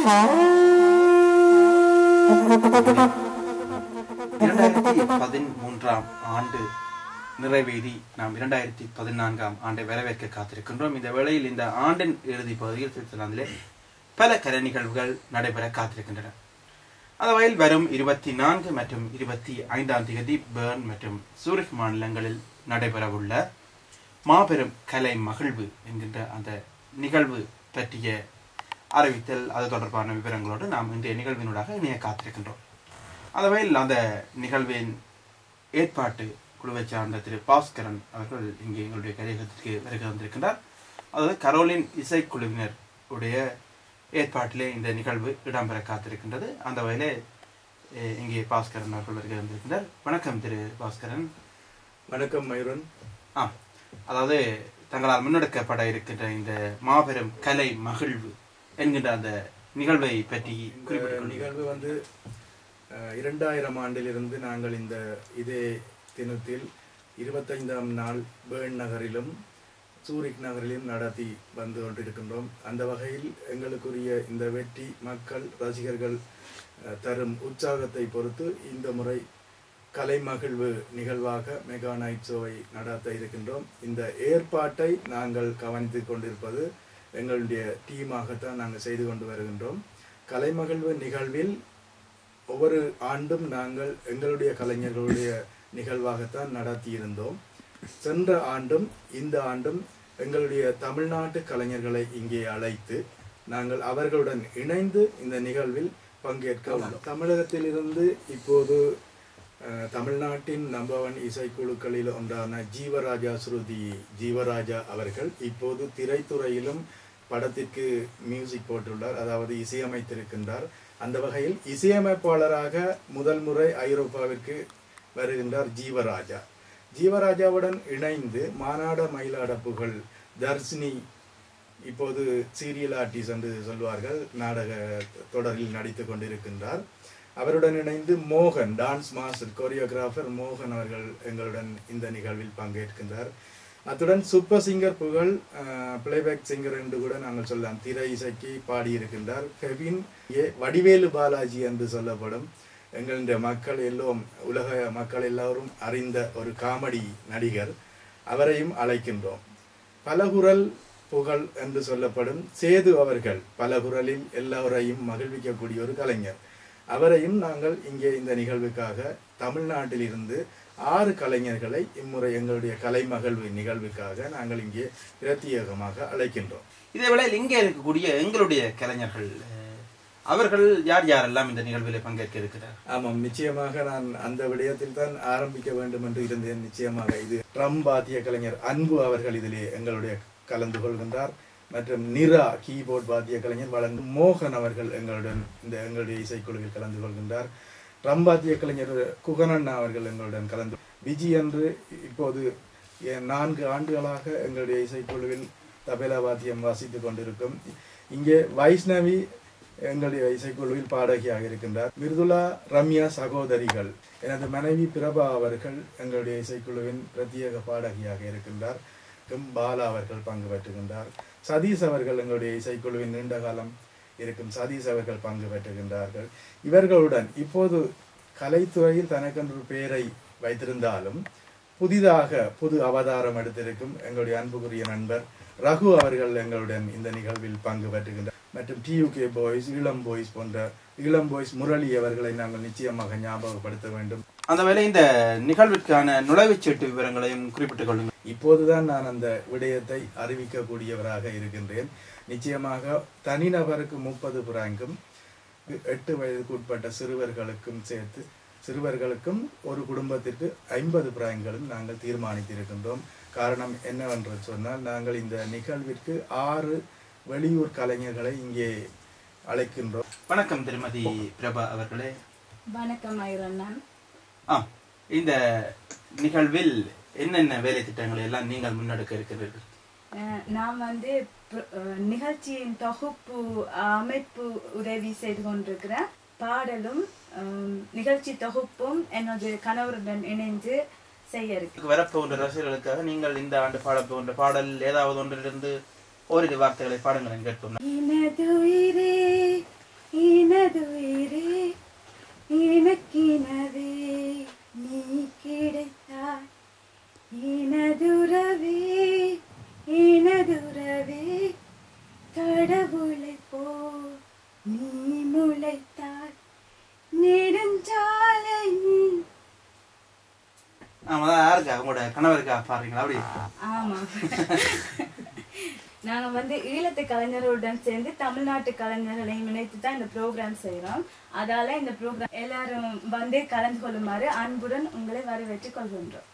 2013 ஆண்டு நிறைவேறி நாம் 2014 ஆண்டை வரவேற்க காத்திருக்கின்றோம். இந்த வேளையில் இந்த ஆண்டின் இறுதி பகுதியில் சுவிட்சர்லாந்திலே பல கலை நிகழ்வுகள் நடைபெற காத்திருக்கின்றன. அந்த வகையில் வரும் 24 மற்றும் 25ஆம் தேதி பெர்ன் மற்றும் சூரிக் மாநிலங்களில் நடைபெறவுள்ள மாபெரும் கலை மகிழ்வு என்கின்ற அந்த நிகழ்வு பற்றிய அறிவித்தல், அது தொடர்பான விவரங்களோடு நாம் இன்றைய நிகழ்வினூடாக இணைய காத்திருக்கின்றோம். அந்த வகையில் அந்த நிகழ்வின் ஏற்பாட்டு குழுவை சார்ந்த திரு பாஸ்கரன் அவர்கள் இங்கே எங்களுடைய கலையகத்திற்கு வருகை வந்திருக்கின்றார். அதாவது கரோலின் இசைக்குழுவினர் உடைய ஏற்பாட்டிலே இந்த நிகழ்வு இடம்பெற காத்திருக்கின்றது. அந்த வகையிலே இங்கே பாஸ்கரன் அவர்கள் வருகை வந்திருக்கின்றார். வணக்கம் திரு பாஸ்கரன். வணக்கம் மயூரன். அதாவது தங்களால் முன்னெடுக்கப்பட இருக்கின்ற இந்த மாபெரும் கலை மகிழ்வு என்கின்ற அந்த நிகழ்வை பற்றி நிகழ்வு 2000 ஆண்டிலிருந்து நாங்கள் இதே தினத்தில் 25ஆம் நாள் பெர்ன் நகரிலும் சூரிக் நகரிலும் நடத்தி வந்து கொண்டிருக்கின்றோம். அந்த வகையில் எங்களுக்குரிய இந்த வெற்றி மக்கள் ரசிகர்கள் தரும் உற்சாகத்தை பொறுத்து இந்த முறை கலை மகிழ்வு நிகழ்வாக மெகா நைட் ஷோவை நடத்த இருக்கின்றோம். இந்த ஏற்பாட்டை நாங்கள் கவனித்து கொண்டிருப்பது எங்களுடைய டீமாகத்தான் நாங்கள் செய்து கொண்டு வருகின்றோம். கலை மகிழ்வு நிகழ்வில் ஒவ்வொரு ஆண்டும் நாங்கள் எங்களுடைய கலைஞர்களுடைய நிகழ்வாகத்தான் நடத்தியிருந்தோம். சென்ற ஆண்டும் இந்த ஆண்டும் எங்களுடைய தமிழ்நாட்டு கலைஞர்களை இங்கே அழைத்து நாங்கள் அவர்களுடன் இணைந்து இந்த நிகழ்வில் பங்கேற்க உள்ளோம். தமிழகத்திலிருந்து இப்போது தமிழ்நாட்டின் நம்பர் 1 இசைக்குழுக்களில் ஒன்றான ஜீவராஜா அவர்கள் இப்போது திரைத்துறையிலும் படத்திற்கு மியூசிக் போட்டுள்ளார், அதாவது இசையமைத்திருக்கின்றார். அந்த வகையில் இசையமைப்பாளராக முதல் முறை ஐரோப்பாவிற்கு வருகின்றார் ஜீவராஜாவுடன் இணைந்து மானாட மயிலாடப்புகள் தர்ஷினி, இப்போது சீரியல் ஆர்டிஸ்ட் என்று சொல்வார்கள், நாடக தொடரில் நடித்து கொண்டிருக்கின்றார். அவருடன் இணைந்து மோகன், டான்ஸ் மாஸ்டர் கோரியோகிராஃபர் மோகன் அவர்கள் எங்களுடன் இந்த நிகழ்வில் பங்கேற்கின்றார். அத்துடன் சூப்பர் சிங்கர் புகழ், பிளேபேக் சிங்கர் என்று கூட நாங்கள் சொல்லலாம், திரை இசைக்கு பாடியிருக்கின்றார் கெவின் வடிவேலு பாலாஜி என்று சொல்லப்படும் எங்களுடைய மக்கள் எல்லோரும், உலக மக்கள் எல்லோரும் அறிந்த ஒரு காமெடி நடிகர், அவரையும் அழைக்கின்றோம். பலகுரல் புகழ் என்று சொல்லப்படும் சேது அவர்கள் பலகுரலில் எல்லோரையும் மகிழ்விக்கக்கூடிய ஒரு கலைஞர், அவரையும் நாங்கள் இங்கே இந்த நிகழ்வுக்காக தமிழ்நாட்டில் இருந்து 6 கலைஞர்களை இம்முறை எங்களுடைய கலை மகிழ்வு நிகழ்வுக்காக நாங்கள் இங்கே பிரத்யேகமாக அழைக்கின்றோம். இதே வேளையில் இங்கே இருக்கக்கூடிய எங்களுடைய கலைஞர்கள் அவர்கள் யார் யாரெல்லாம் இந்த நிகழ்வில் பங்கேற்க இருக்கிறார்? ஆமாம், நிச்சயமாக நான் அந்த விடயத்தில் தான் ஆரம்பிக்க வேண்டும் என்று இருந்தேன். நிச்சயமாக இது ட்ரம் வாத்திய கலைஞர் அன்பு அவர்கள் இதிலே எங்களுடைய கலந்து கொள்கின்றார். மற்றும் நிரா கீபோர்ட் வாத்திய கலைஞர் வழங்கும் மோகன் அவர்கள் எங்களுடைய இசைக்குழுவில் கலந்து கொள்கின்றார். ட்ரம் வாத்திய கலைஞர் குகனண்ணா அவர்கள் எங்களுடன் கலந்து, விஜி என்று இப்போது 4 ஆண்டுகளாக எங்களுடைய இசைக்குழுவில் தபேலா வாத்தியம் வாசித்துக் கொண்டிருக்கும். இங்கே வைஷ்ணவி எங்களுடைய இசைக்குழுவில் பாடகியாக இருக்கின்றார். மிருதுலா ரம்யா சகோதரிகள், எனது மனைவி பிரபா அவர்கள் எங்களுடைய இசைக்குழுவின் பிரத்யேக பாடகியாக இருக்கின்றார். பாலா அவர்கள் பங்கு பெற்றுகின்றார். சதீஷ் அவர்கள் எங்களுடைய இசைக்குழுவின் நீண்ட காலம் இருக்கும் சதீஷ் அவர்கள் பங்கு பெற்றுகின்றார்கள். இவர்களுடன் இப்போது கலைத்துறையில் தனக்கென்று பெயரை வைத்திருந்தாலும் புது அவதாரம் எடுத்திருக்கும் எங்களுடைய அன்புக்குரிய நண்பர் ரகு அவர்கள் எங்களுடன் இந்த நிகழ்வில் பங்கு பெற்றுகின்றார். மற்றும் TUK பாய்ஸ், இளம் பாய்ஸ் போன்ற இளம் பாய்ஸ் முரளி அவர்களை நாங்கள் நிச்சயமாக ஞாபகப்படுத்த வேண்டும். அந்த வேளை இந்த நிகழ்விற்கான நுழைவுச்சீட்டு விவரங்களையும் குறிப்பிட்டுக் கொள்ளுங்கள். இப்போதுதான் நான் அந்த விடயத்தை அறிவிக்கக்கூடியவராக இருக்கின்றேன். நிச்சயமாக தனிநபருக்கு 30 பிராங்கும் 8 வயதுக்கு உட்பட்ட சிறுவர்களுக்கும் சேர்த்து சிறுவர்களுக்கும் ஒரு குடும்பத்திற்கு 50 பிராங்களும் நாங்கள் தீர்மானித்திருக்கின்றோம். காரணம் என்னவென்று சொன்னால், நாங்கள் இந்த நிகழ்விற்கு 6 வெளியூர் கலைஞர்களை இங்கே அழைக்கின்றோம். வணக்கம் திருமதி பிரபா அவர்களே. வணக்கம் ஐரண்ணன். இந்த நிகழ்வில் என்னென்ன வேலை திட்டங்களை எல்லாம் நீங்கள் முன்னெடுக்க இருக்கிறீர்கள்? நான் நிகழ்ச்சியின் தொகுப்பு அமைப்பு உதவி செய்து கொண்டிருக்கிறேன். பாடலும் நிகழ்ச்சி தொகுப்பும் எனது கணவருடன் இணைந்து செய்ய இருக்கு. வரப்போன்ற ரசிகர்களுக்காக நீங்கள் இந்த ஆண்டு பாட போன்ற பாடல் ஏதாவது ஒன்றிலிருந்து ஓரிரு வார்த்தைகளை பாடுங்கள் கேட்போம். எனது உயிரே உங்களோட கணவருக்காக பாடுறீங்களா? அப்படி ஆமா. நாங்க வந்து ஈழத்து கலைஞர்களுடன் சேர்ந்து தமிழ்நாட்டு கலைஞர்களையும் இணைத்து தான் இந்த ப்ரோக்ராம் செய்யறோம். அதால இந்த ப்ரோக்ராம் எல்லாரும் வந்து கலந்து கொள்ளுமாறு அன்புடன் உங்களை வரவேற்றுக் கொள்கின்றோம்.